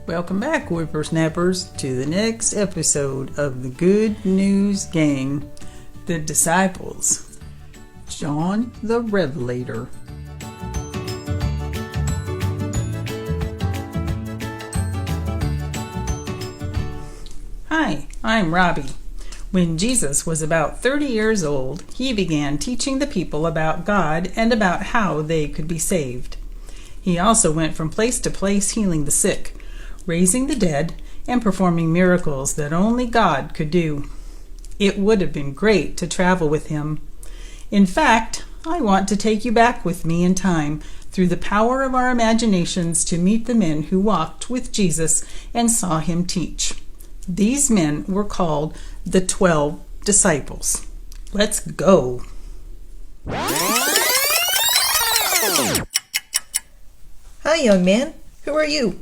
Welcome back, whippersnappers, to the next episode of the Good News Gang, The Disciples, John the Revelator. Hi, I'm Robbie. When Jesus was about 30 years old, he began teaching the people about God and about how they could be saved. He also went from place to place healing the sick, raising the dead, and performing miracles that only God could do. It would have been great to travel with him. In fact, I want to take you back with me in time through the power of our imaginations to meet the men who walked with Jesus and saw him teach. These men were called the 12 disciples. Let's go. Hi, young man. Who are you?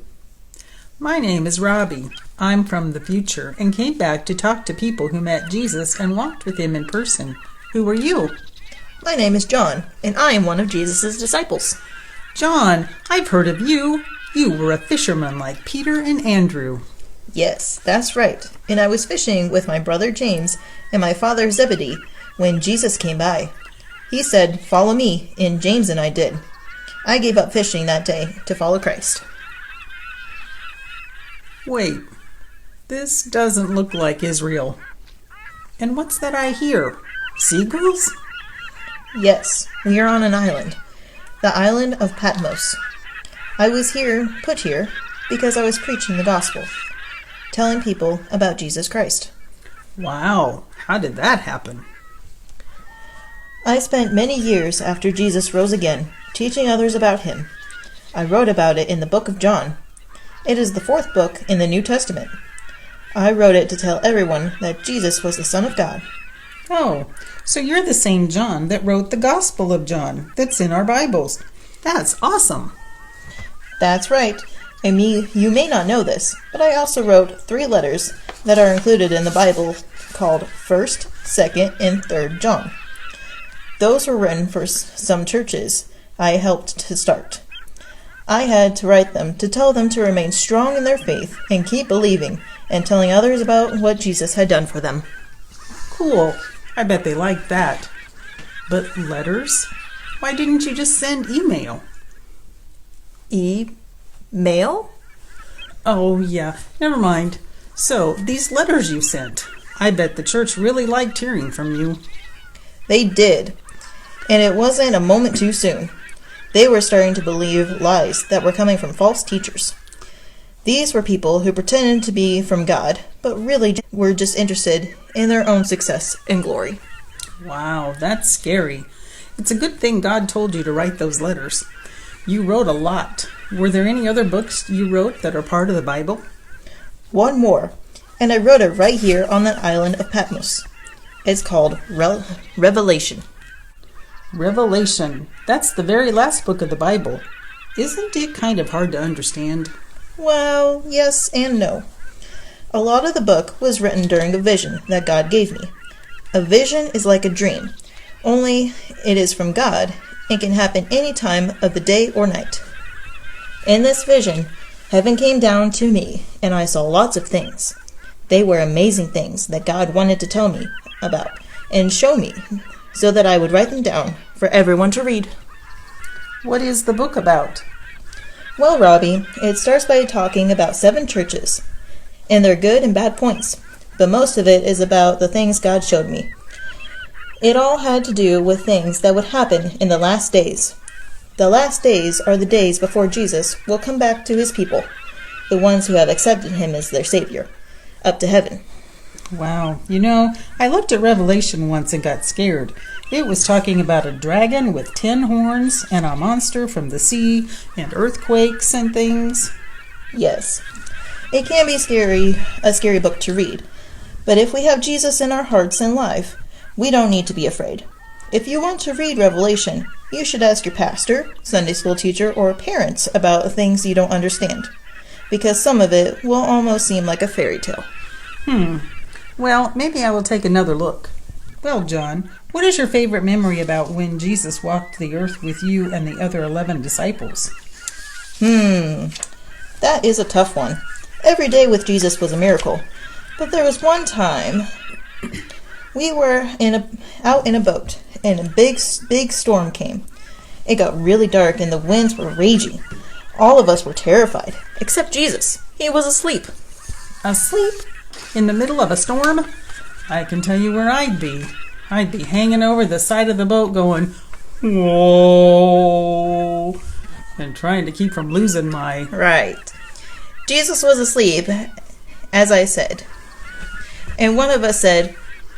My name is Robbie. I'm from the future and came back to talk to people who met Jesus and walked with him in person. Who are you? My name is John, and I am one of Jesus' disciples. John, I've heard of you. You were a fisherman like Peter and Andrew. Yes, that's right. And I was fishing with my brother James and my father Zebedee when Jesus came by. He said, "Follow me," and James and I did. I gave up fishing that day to follow Christ. Wait, this doesn't look like Israel. And what's that I hear? Seagulls? Yes, we are on an island, the island of Patmos. I was put here, because I was preaching the gospel, telling people about Jesus Christ. Wow, how did that happen? I spent many years after Jesus rose again, teaching others about him. I wrote about it in the book of John. It is the 4th book in the New Testament. I wrote it to tell everyone that Jesus was the Son of God. Oh, so you're the same John that wrote the Gospel of John that's in our Bibles. That's awesome. That's right. And you may not know this, but I also wrote 3 letters that are included in the Bible called 1st, 2nd, and 3rd John. Those were written for some churches I helped to start. I had to write them to tell them to remain strong in their faith and keep believing and telling others about what Jesus had done for them. Cool. I bet they liked that. But letters? Why didn't you just send email? Mail? Oh, yeah. Never mind. So, these letters you sent, I bet the church really liked hearing from you. They did. And it wasn't a moment too soon. They were starting to believe lies that were coming from false teachers. These were people who pretended to be from God, but really were just interested in their own success and glory. Wow, that's scary. It's a good thing God told you to write those letters. You wrote a lot. Were there any other books you wrote that are part of the Bible? One more, and I wrote it right here on the island of Patmos. It's called Revelation. Revelation. That's the very last book of the Bible. Isn't it kind of hard to understand? Well, yes and no. A lot of the book was written during a vision that God gave me. A vision is like a dream, only it is from God and can happen any time of the day or night. In this vision, heaven came down to me, and I saw lots of things. They were amazing things that God wanted to tell me about and show me, so that I would write them down for everyone to read. What is the book about? Well, Robbie, it starts by talking about 7 churches, and their good and bad points, but most of it is about the things God showed me. It all had to do with things that would happen in the last days. The last days are the days before Jesus will come back to his people, the ones who have accepted him as their Savior, up to heaven. Wow. I looked at Revelation once and got scared. It was talking about a dragon with 10 horns and a monster from the sea and earthquakes and things. Yes. It can be a scary book to read. But if we have Jesus in our hearts and life, we don't need to be afraid. If you want to read Revelation, you should ask your pastor, Sunday school teacher, or parents about things you don't understand, because some of it will almost seem like a fairy tale. Well, maybe I will take another look. Well, John, what is your favorite memory about when Jesus walked the earth with you and the other 11 disciples? That is a tough one. Every day with Jesus was a miracle. But there was one time we were out in a boat, and a big storm came. It got really dark, and the winds were raging. All of us were terrified, except Jesus. He was asleep. Asleep? In the middle of a storm? I can tell you where I'd be. I'd be hanging over the side of the boat going, whoa, and trying to keep from losing my... Right. Jesus was asleep, as I said. And one of us said,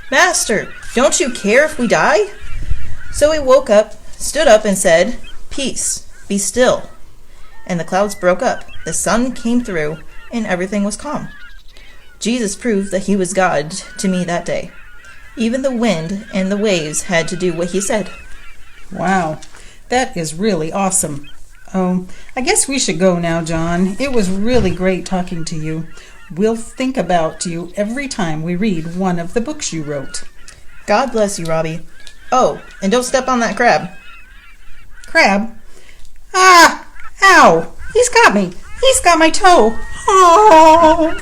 Master, don't you care if we die? So he woke up, stood up, and said, Peace, be still. And the clouds broke up, the sun came through, and everything was calm. Jesus proved that he was God to me that day. Even the wind and the waves had to do what he said. Wow, that is really awesome. Oh, I guess we should go now, John. It was really great talking to you. We'll think about you every time we read one of the books you wrote. God bless you, Robbie. Oh, and don't step on that crab. Crab? Ah! Ow! He's got me! He's got my toe! Oh!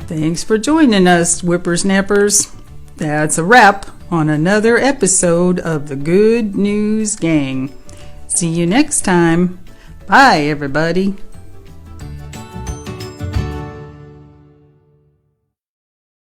Thanks for joining us, whippersnappers. That's a wrap on another episode of the Good News Gang. See you next time. Bye, everybody.